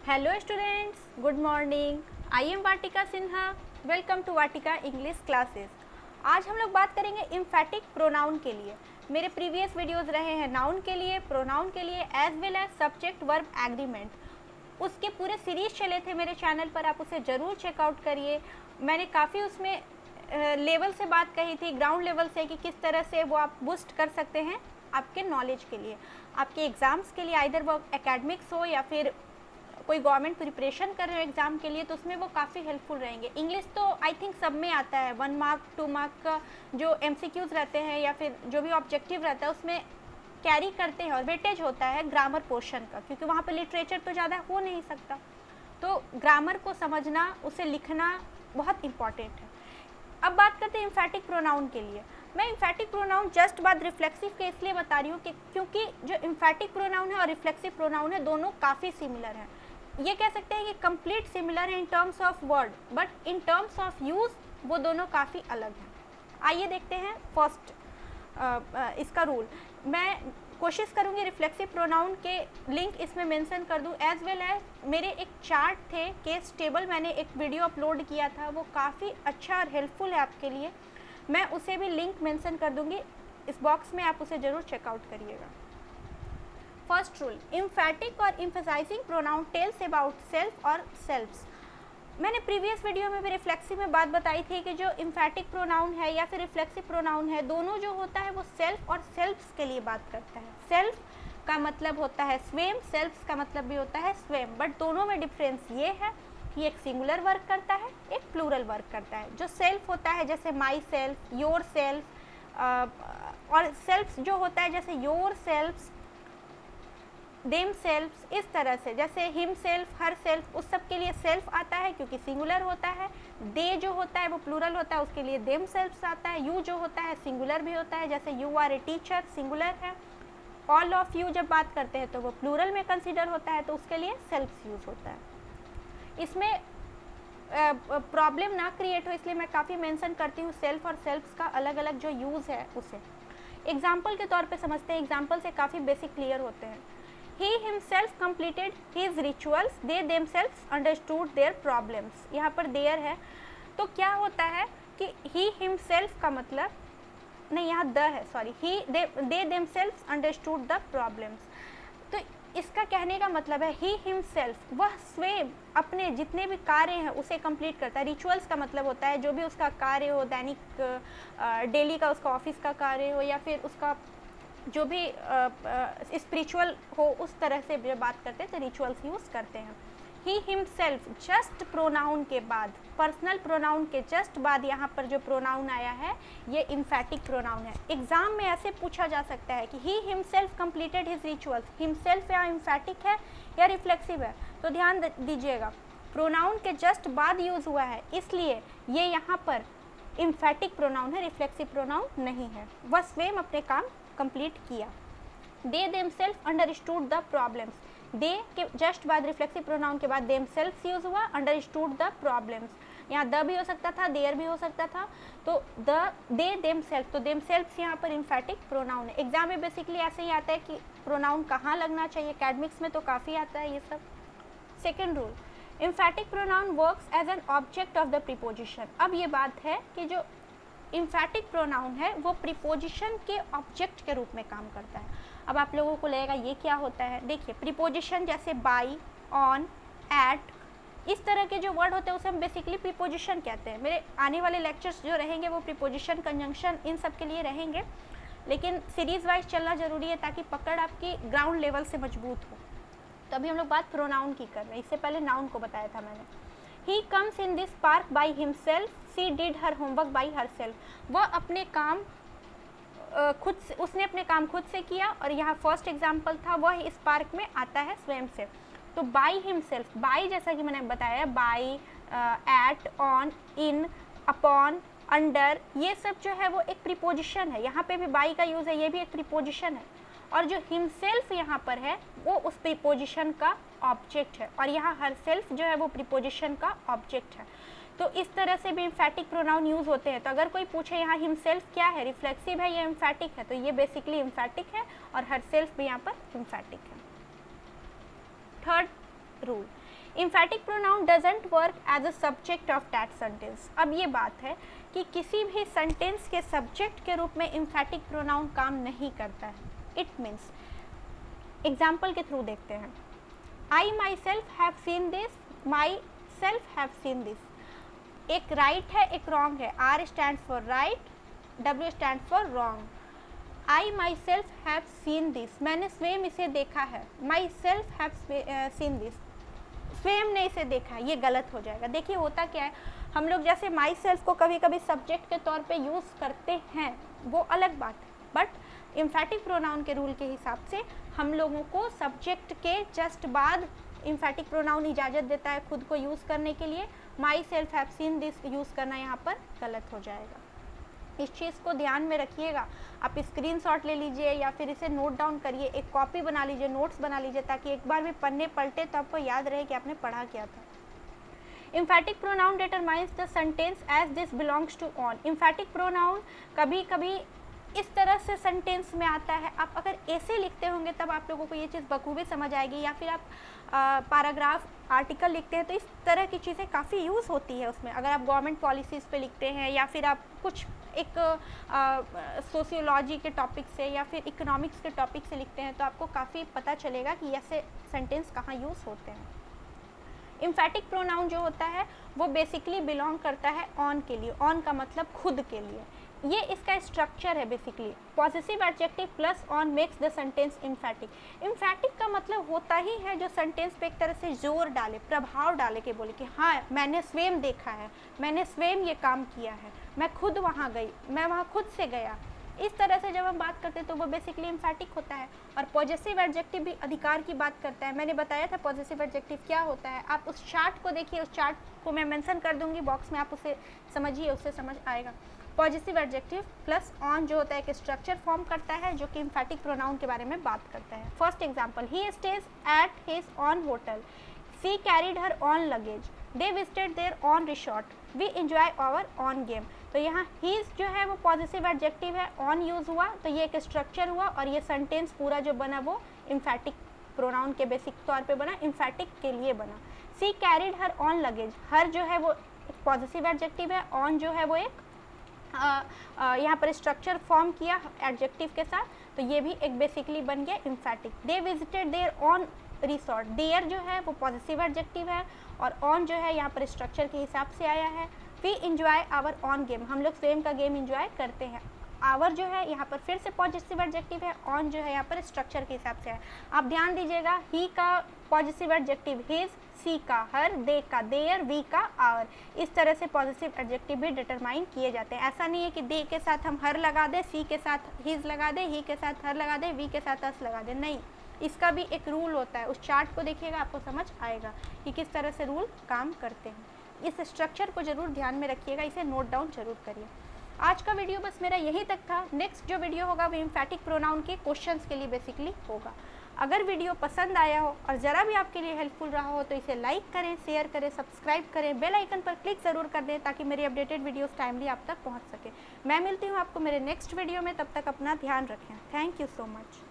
Hello students, good morning. I am Vatika Sinha. Welcome to Vatika English classes. आज हम लोग बात करेंगे इम्फैटिक प्रोनाउन के लिए। मेरे प्रीवियस वीडियोस रहे हैं नाउन के लिए, प्रोनाउन के लिए, as well as subject verb agreement. उसके पूरे सीरीज चले थे मेरे चैनल पर, आप उसे ज़रूर चेकआउट करिए। मैंने काफ़ी उसमें लेवल से बात कही थी, ग्राउंड लेवल से, कि किस तरह से वो आप बूस्ट कर सकते हैं आपके नॉलेज के लिए, आपके एग्ज़ाम्स के लिए, आइदर वो एकेडमिक्स हो या फिर कोई गवर्नमेंट प्रिपरेशन कर रहे हो एग्ज़ाम के लिए, तो उसमें वो काफ़ी हेल्पफुल रहेंगे। इंग्लिश तो आई थिंक सब में आता है, 1 मार्क 2 मार्क का जो MCQs रहते हैं या फिर जो भी ऑब्जेक्टिव रहता है उसमें कैरी करते हैं, और वेटेज होता है ग्रामर पोर्शन का, क्योंकि वहाँ पर लिटरेचर तो ज़्यादा हो नहीं सकता। तो ग्रामर को समझना, उसे लिखना बहुत इम्पॉर्टेंट है। अब बात करते हैं इम्फैटिक प्रोनाउन के लिए। मैं इम्फैटिक प्रोनाउन जस्ट बाद रिफ्लेक्सिव के इसलिए बता रही हूँ कि क्योंकि जो इम्फैटिक प्रोनाउन है और रिफ्लेक्सिव प्रोनाउन है दोनों काफ़ी सिमिलर हैं। ये कह सकते हैं कि कंप्लीट सिमिलर है in terms of word, but in terms of use वो दोनों काफ़ी अलग हैं। आइए देखते हैं फर्स्ट इसका रूल। मैं कोशिश करूँगी रिफ्लेक्सिव प्रोनाउन के लिंक इसमें मेंशन कर दूँ, एज वेल एज मेरे एक चार्ट थे, केस टेबल मैंने एक वीडियो अपलोड किया था, वो काफ़ी अच्छा और हेल्पफुल है आपके लिए। मैं उसे भी लिंक मेंशन कर दूँगी इस बॉक्स में, आप उसे ज़रूर चेकआउट करिएगा। फर्स्ट रूल, एम्फैटिक और emphasising pronoun tells about self और सेल्फ्स। मैंने प्रीवियस वीडियो में भी रिफ्लेक्सिव में बात बताई थी कि जो एम्फैटिक प्रोनाउन है या फिर रिफ्लेक्सिव प्रोनाउन है, दोनों जो होता है वो सेल्फ और सेल्फ्स के लिए बात करता है। सेल्फ का मतलब होता है स्वयं, सेल्फ्स का मतलब भी होता है स्वयं, बट दोनों में डिफरेंस ये है कि एक सिंगुलर वर्क करता है, एक प्लूरल वर्क करता है। जो सेल्फ होता है जैसे माई सेल्फ, योर सेल्फ, और सेल्फ्स जो होता है जैसे योर सेल्फ्स, देम सेल्फ्स, इस तरह से, जैसे हिम सेल्फ, हर सेल्फ, उस सब के लिए सेल्फ आता है क्योंकि सिंगुलर होता है। दे जो होता है वो प्लूरल होता है, उसके लिए देम सेल्फ्स आता है। यू जो होता है सिंगुलर भी होता है, जैसे you are a teacher, singular है। ऑल ऑफ यू जब बात करते हैं तो वो प्लूरल में कंसिडर होता है, तो उसके लिए सेल्फ्स यूज होता है। इसमें प्रॉब्लम ना क्रिएट हो इसलिए मैं काफ़ी मेंशन करती हूँ सेल्फ और सेल्फ्स का अलग अलग जो यूज़ है उसे। एग्जाम्पल के तौर पे समझते हैं, एग्जाम्पल से काफ़ी बेसिक क्लियर होते हैं। He himself completed his rituals, they themselves understood their problems। यहाँ पर देयर है, तो क्या होता है कि he himself का मतलब नहीं, यहाँ द है, sorry, they themselves understood the problems। तो इसका कहने का मतलब है he himself, वह स्वयं अपने जितने भी कार्य हैं उसे कंप्लीट करता है। रिचुअल्स का मतलब होता है जो भी उसका कार्य हो, दैनिक डेली का उसका ऑफिस का कार्य हो या फिर उसका जो भी स्पिरिचुअल हो, उस तरह से जब बात करते हैं तो रिचुअल्स यूज़ करते हैं। ही हिमसेल्फ जस्ट प्रोनाउन के बाद, पर्सनल प्रोनाउन के जस्ट बाद यहाँ पर जो प्रोनाउन आया है ये इम्फैटिक प्रोनाउन है। एग्जाम में ऐसे पूछा जा सकता है कि he himself completed his rituals, himself या इम्फैटिक है या रिफ्लेक्सिव है, तो ध्यान दीजिएगा प्रोनाउन के जस्ट बाद यूज़ हुआ है, इसलिए ये यहाँ पर इम्फैटिक प्रोनाउन है, रिफ्लेक्सिव प्रोनाउन नहीं है। वह स्वयं अपने काम कंप्लीट किया। They themselves understood the problems, they के जस्ट बाद रिफ्लेक्सिव प्रोनाउन के बाद देमसेल्फ यूज हुआ, अंडरस्टूड द प्रॉब्लम्स, यहाँ द भी हो सकता था, देयर भी हो सकता था, तो द दे देमसेल्फ, तो देमसेल्फ यहाँ पर इम्फैटिक प्रोनाउन है। एग्जाम में बेसिकली ऐसे ही आता है कि प्रोनाउन कहाँ लगना चाहिए, एकेडमिक्स में तो काफ़ी आता है ये सब। Second rule, emphatic pronoun works as an object of the preposition. अब ये बात है कि जो इम्फैटिक प्रोनाउन है वो प्रीपोजिशन के ऑब्जेक्ट के रूप में काम करता है। अब आप लोगों को लगेगा ये क्या होता है, देखिए प्रीपोजिशन जैसे बाई, ऑन, एट, इस तरह के जो वर्ड होते हैं उसे हम बेसिकली प्रीपोजिशन कहते हैं। मेरे आने वाले लेक्चर्स जो रहेंगे वो प्रीपोजिशन, कंजंक्शन, इन सब के लिए रहेंगे, लेकिन सीरीज वाइज चलना जरूरी है ताकि पकड़ आपकी ग्राउंड लेवल से मजबूत हो। तो अभी हम लोग बात प्रोनाउन की कर रहे हैं, इससे पहले नाउन को बताया था मैंने। He comes in this park by himself, she did her homework by herself। वह अपने काम खुद से, उसने अपने काम खुद से किया, और यहाँ फर्स्ट एग्जाम्पल था वह इस पार्क में आता है स्वयं से। तो बाई हिमसेल्फ, बाई जैसा कि मैंने बताया, by, at, on, in, upon, under, ये सब जो है वो एक प्रीपोजिशन है। यहाँ पे भी बाई का यूज़ है, ये भी एक प्रीपोजिशन है, और जो हिमसेल्फ यहाँ पर है वो उस प्रीपोजिशन का ऑब्जेक्ट है, और यहाँ हर सेल्फ जो है वो प्रीपोजिशन का ऑब्जेक्ट है। तो इस तरह से भी इम्फैटिक प्रोनाउन यूज़ होते हैं। तो अगर कोई पूछे यहाँ हिमसेल्फ क्या है, रिफ्लेक्सिव है या इम्फैटिक है, तो ये बेसिकली इम्फैटिक है, और हर सेल्फ भी यहाँ पर इम्फैटिक है। Third rule, emphatic pronoun doesn't work as a subject of that sentence. अब ये बात है कि किसी भी सेंटेंस के सब्जेक्ट के रूप में इम्फैटिक प्रोनाउन काम नहीं करता है। इट मीन्स, एग्जाम्पल के थ्रू देखते हैं। I myself have seen this, myself have seen this. एक राइट है, एक रॉन्ग है। R stand for right, W stand for wrong. I myself have seen this, मैंने स्वयं इसे देखा है। Myself have seen this, स्वयं ने इसे देखा है, ये गलत हो जाएगा। देखिए होता क्या है, हम लोग जैसे माई सेल्फ को कभी कभी सब्जेक्ट के तौर पे यूज़ करते हैं, वो अलग बात है, बट इम्फैटिक प्रोनाउन के रूल के हिसाब से हम लोगों को सब्जेक्ट के जस्ट बाद इम्फैटिक प्रोनाउन इजाज़त देता है खुद को यूज़ करने के लिए। My self have seen this use करना यहाँ पर गलत हो जाएगा। इस चीज़ को ध्यान में रखिएगा। आप स्क्रीनशॉट ले लीजिए या फिर इसे नोट डाउन करिए, एक कॉपी बना लीजिए, नोट्स बना लीजिए, ताकि एक बार भी पन्ने पलटे तो आपको याद रहे कि आपने पढ़ा क्या था। Emphatic pronoun determines the sentence as this belongs to own. Emphatic pronoun कभी कभी इस तरह से सेंटेंस में आता है। आप अगर ऐसे लिखते होंगे तब आप लोगों को ये चीज़ बखूबी समझ आएगी, या फिर आप पैराग्राफ आर्टिकल लिखते हैं तो इस तरह की चीज़ें काफ़ी यूज़ होती है उसमें। अगर आप गवर्नमेंट पॉलिसीज़ पे लिखते हैं या फिर आप कुछ एक सोशियोलॉजी के टॉपिक से या फिर इकोनॉमिक्स के टॉपिक से लिखते हैं तो आपको काफ़ी पता चलेगा कि ऐसे सेंटेंस कहाँ यूज़ होते हैं। इम्फैटिक प्रोनाउन जो होता है वो बेसिकली बिलोंग करता है ऑन के लिए। ऑन का मतलब खुद के लिए, ये इसका स्ट्रक्चर है basically. Possessive adjective plus own makes the sentence emphatic. Emphatic का मतलब होता ही है जो सेंटेंस पे एक तरह से जोर डाले, प्रभाव डाले के बोले कि हाँ मैंने स्वयं देखा है, मैंने स्वयं ये काम किया है, मैं खुद वहाँ गई, मैं वहाँ खुद से गया। इस तरह से जब हम बात करते हैं तो वो बेसिकली इम्फैटिक होता है। और पॉजेसिव एडजेक्टिव भी अधिकार की बात करता है। मैंने बताया था पॉजेसिव एडजेक्टिव क्या होता है। आप उस चार्ट को देखिए, उस चार्ट को मैं मेंशन कर दूंगी बॉक्स में, आप उसे समझिए, उससे समझ आएगा। पॉजेसिव एडजेक्टिव प्लस ऑन जो होता है एक स्ट्रक्चर फॉर्म करता है जो कि इम्फैटिक प्रोनाउन के बारे में बात करता है। First example, he stays at his own hotel, she carried her own luggage, they visited their own resort, we enjoy our own game. तो यहाँ हीज जो है वो पॉजिटिव एडजेक्टिव है, ऑन यूज हुआ तो ये एक स्ट्रक्चर हुआ और ये सेंटेंस पूरा जो बना वो इम्फैटिक प्रोनाउन के बेसिक तौर पे बना, इम्फैटिक के लिए बना। सी कैरिड हर ऑन लगेज, हर जो है वो पॉजिटिव एडजेक्टिव है, ऑन जो है वो एक यहाँ पर स्ट्रक्चर फॉर्म किया एडजेक्टिव के साथ, तो ये भी एक बेसिकली बन गया emphatic. They visited their own resort, their जो है वो पॉजिटिव एडजेक्टिव है और ऑन जो है यहाँ पर स्ट्रक्चर के हिसाब से आया है। We enjoy our own game, हम लोग स्वयं का गेम इंजॉय करते हैं। आवर जो है यहाँ पर फिर से पॉजिटिव एडजेक्टिव है, ऑन जो है यहाँ पर स्ट्रक्चर के हिसाब से है। आप ध्यान दीजिएगा, ही का पॉजिटिव एडजेक्टिव हिज, सी का हर, दे का देयर, वी का आवर। इस तरह से पॉजिटिव एडजेक्टिव भी डिटरमाइन किए जाते हैं। ऐसा नहीं है कि दे के साथ हम हर लगा दें, सी के साथ हिज लगा दें, ही के साथ हर लगा दें, वी के साथ अस लगा दें, नहीं, इसका भी एक रूल होता है। उस चार्ट को देखिएगा आपको समझ आएगा कि किस तरह से रूल काम करते हैं। इस स्ट्रक्चर को जरूर ध्यान में रखिएगा, इसे नोट डाउन जरूर करिए। आज का वीडियो बस मेरा यहीं तक था। नेक्स्ट जो वीडियो होगा वो इम्फैटिक प्रोनाउन के क्वेश्चंस के लिए बेसिकली होगा। अगर वीडियो पसंद आया हो और ज़रा भी आपके लिए हेल्पफुल रहा हो तो इसे लाइक करें, शेयर करें, सब्सक्राइब करें, बेल आइकन पर क्लिक ज़रूर कर दें ताकि मेरी अपडेटेड वीडियोस टाइमली आप तक पहुंच सके। मैं मिलती हूं आपको मेरे नेक्स्ट वीडियो में, तब तक अपना ध्यान रखें। Thank you so much.